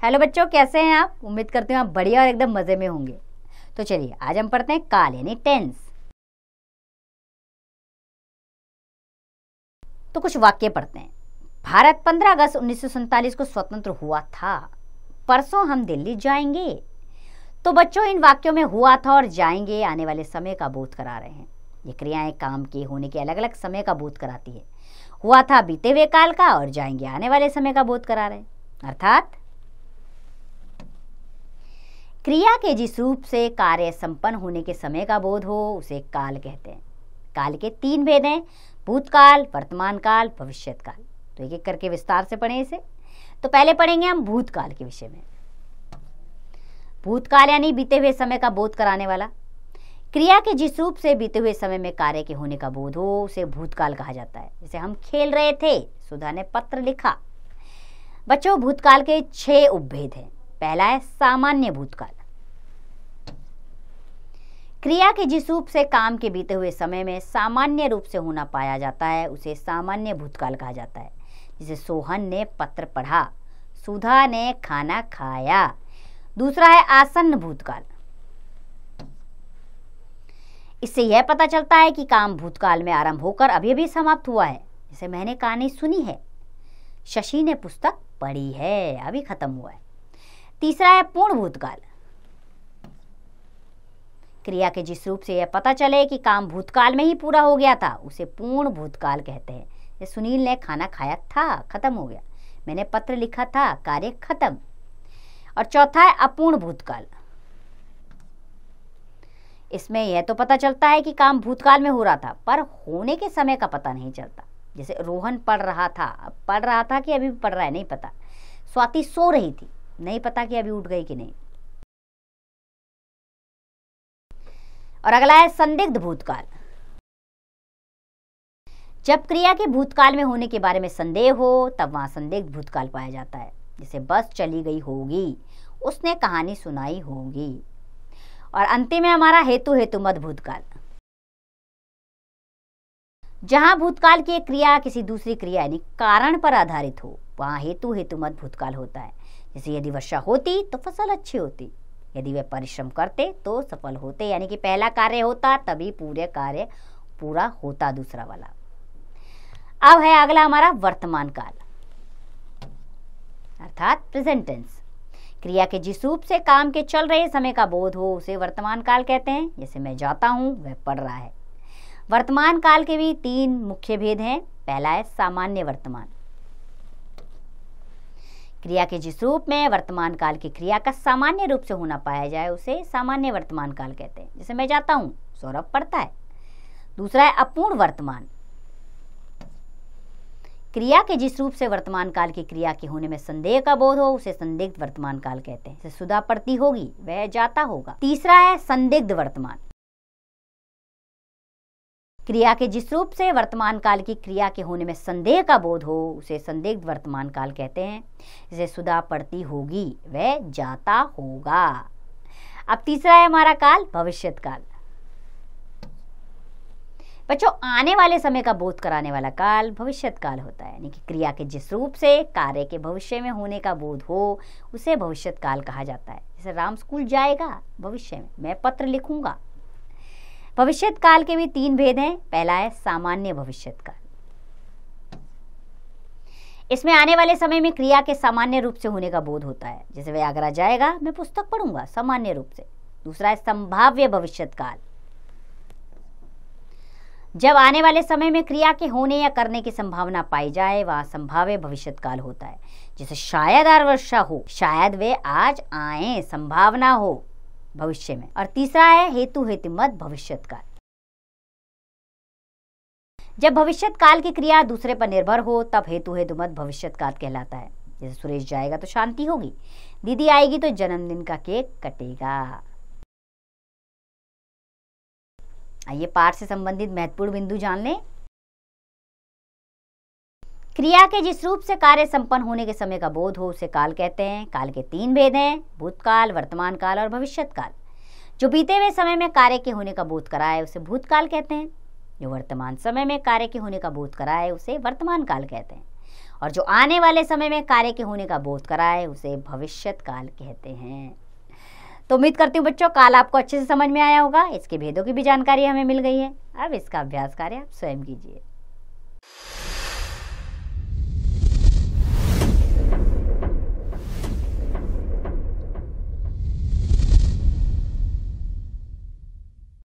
Hello बच्चों, कैसे हैं आप? उम्मीद करती हूँ आप बढ़िया और एकदम मज़े में होंगे। तो चलिए आज हम पढ़ते हैं काल यानी टेंस। तो कुछ वाक्य पढ़ते हैं। भारत 15 अगस्त 1947 को स्वतंत्र हुआ था। परसों हम दिल्ली जाएंगे। तो बच्चों, इन वाक्यों में हुआ था और जाएंगे आने वाले समय का बोध करा रहे हैं। ये क्रियाएं काम के होने के अलग अलग समय का बोध कराती है। हुआ था बीते हुए काल का और जाएंगे आने वाले समय का बोध करा रहे हैं। अर्थात क्रिया के जिस रूप से कार्य संपन्न होने के समय का बोध हो उसे काल कहते हैं। काल के 3 भेद हैं: भूतकाल, वर्तमान काल, भविष्यत काल। तो एक एक करके विस्तार से पढ़ें इसे। तो पहले पढ़ेंगे हम भूतकाल के विषय में। भूतकाल यानी बीते हुए समय का बोध कराने वाला। क्रिया के जिस रूप से बीते हुए समय में कार्य के होने का बोध हो उसे भूतकाल कहा जाता है। जैसे हम खेल रहे थे, सुधा ने पत्र लिखा। बच्चों, भूतकाल के 6 उपभेद हैं। पहला है सामान्य भूतकाल। क्रिया के जिस रूप से काम के बीते हुए समय में सामान्य रूप से होना पाया जाता है उसे सामान्य भूतकाल कहा जाता है। जैसे सोहन ने पत्र पढ़ा, सुधा ने खाना खाया। दूसरा है आसन्न भूतकाल। इससे यह पता चलता है कि काम भूतकाल में आरंभ होकर अभी अभी समाप्त हुआ है। जैसे मैंने कहानी सुनी है, शशि ने पुस्तक पढ़ी है, अभी खत्म हुआ है। तीसरा है पूर्ण भूतकाल। क्रिया के जिस रूप से यह पता चले कि काम भूतकाल में ही पूरा हो गया था उसे पूर्ण भूतकाल कहते हैं। जैसे सुनील ने खाना खाया था, खत्म हो गया। मैंने पत्र लिखा था, कार्य खत्म। और चौथा है अपूर्ण भूतकाल। इसमें यह तो पता चलता है कि काम भूतकाल में हो रहा था पर होने के समय का पता नहीं चलता। जैसे रोहन पढ़ रहा था, अब पढ़ रहा था कि अभी पढ़ रहा है नहीं पता। स्वाति सो रही थी, नहीं पता कि अभी उठ गई कि नहीं। और अगला है संदिग्ध भूतकाल। जब क्रिया के भूतकाल में होने के बारे में संदेह हो तब वहां संदिग्ध भूतकाल पाया जाता है। जैसे बस चली गई होगी, उसने कहानी सुनाई होगी। और अंतिम में हमारा हेतु हेतुमत भूतकाल। जहां भूतकाल की एक क्रिया किसी दूसरी क्रिया यानी कारण पर आधारित हो वहां हेतु हेतुमत भूतकाल होता है। जैसे यदि वर्षा होती तो फसल अच्छी होती, यदि वे परिश्रम करते तो सफल होते। यानी कि पहला कार्य होता तभी पूरे कार्य पूरा होता दूसरा वाला। अब है अगला हमारा वर्तमान काल अर्थात प्रेजेंट टेंस। क्रिया के जिस रूप से काम के चल रहे समय का बोध हो उसे वर्तमान काल कहते हैं। जैसे मैं जाता हूं, वह पढ़ रहा है। वर्तमान काल के भी 3 मुख्य भेद हैं। पहला है सामान्य वर्तमान। क्रिया के जिस रूप में वर्तमान काल की क्रिया का सामान्य रूप से होना पाया जाए उसे सामान्य वर्तमान काल कहते हैं। जैसे मैं जाता हूं, सौरभ पढ़ता है। दूसरा है अपूर्ण वर्तमान। क्रिया के जिस रूप से वर्तमान काल की क्रिया के होने में संदेह का बोध हो उसे संदिग्ध वर्तमान काल कहते हैं। जैसे सुधा पढ़ती होगी, वह जाता होगा। तीसरा है संदिग्ध वर्तमान। क्रिया के जिस रूप से वर्तमान काल की क्रिया के होने में संदेह का बोध हो उसे संदिग्ध वर्तमान काल कहते हैं। जैसे सुधा पढ़ती होगी, वह जाता होगा। अब तीसरा है हमारा काल भविष्यत काल। बच्चों, आने वाले समय का बोध कराने वाला काल भविष्यत काल होता है। यानी कि क्रिया के जिस रूप से कार्य के भविष्य में होने का बोध हो उसे भविष्यत काल कहा जाता है। जैसे राम स्कूल जाएगा, भविष्य में। मैं पत्र लिखूंगा। भविष्यत काल के भी 3 भेद हैं। पहला है सामान्य भविष्यत काल। इसमें आने वाले समय में क्रिया के सामान्य रूप से होने का बोध होता है। जैसे वह आगरा जाएगा, मैं पुस्तक पढ़ूंगा, सामान्य रूप से। दूसरा है संभाव्य भविष्यत काल। जब आने वाले समय में क्रिया के होने या करने की संभावना पाई जाए वह संभाव्य भविष्यत काल होता है। जैसे शायद आज वर्षा हो, शायद वे आज आए, संभावना हो भविष्य में। और तीसरा है हेतु हेतुमत भविष्यत काल। जब भविष्यत काल की क्रिया दूसरे पर निर्भर हो तब हेतु हेतुमत भविष्यत काल कहलाता है। जैसे सुरेश जाएगा तो शांति होगी, दीदी आएगी तो जन्मदिन का केक कटेगा। आइए पाठ से संबंधित महत्वपूर्ण बिंदु जान लें। क्रिया के जिस रूप से कार्य संपन्न होने के समय का बोध हो उसे काल कहते हैं। काल के 3 भेद हैं: भूतकाल, वर्तमान काल और भविष्यत काल। जो बीते हुए समय में कार्य के होने का बोध कराए उसे भूतकाल कहते हैं। जो वर्तमान समय में कार्य के होने का बोध कराए उसे वर्तमान काल कहते हैं। और जो आने वाले समय में कार्य के होने का बोध कराए उसे भविष्यत काल कहते हैं। तो उम्मीद करती हूँ बच्चों काल आपको अच्छे से समझ में आया होगा, इसके भेदों की भी जानकारी हमें मिल गई है। अब इसका अभ्यास कार्य आप स्वयं कीजिए।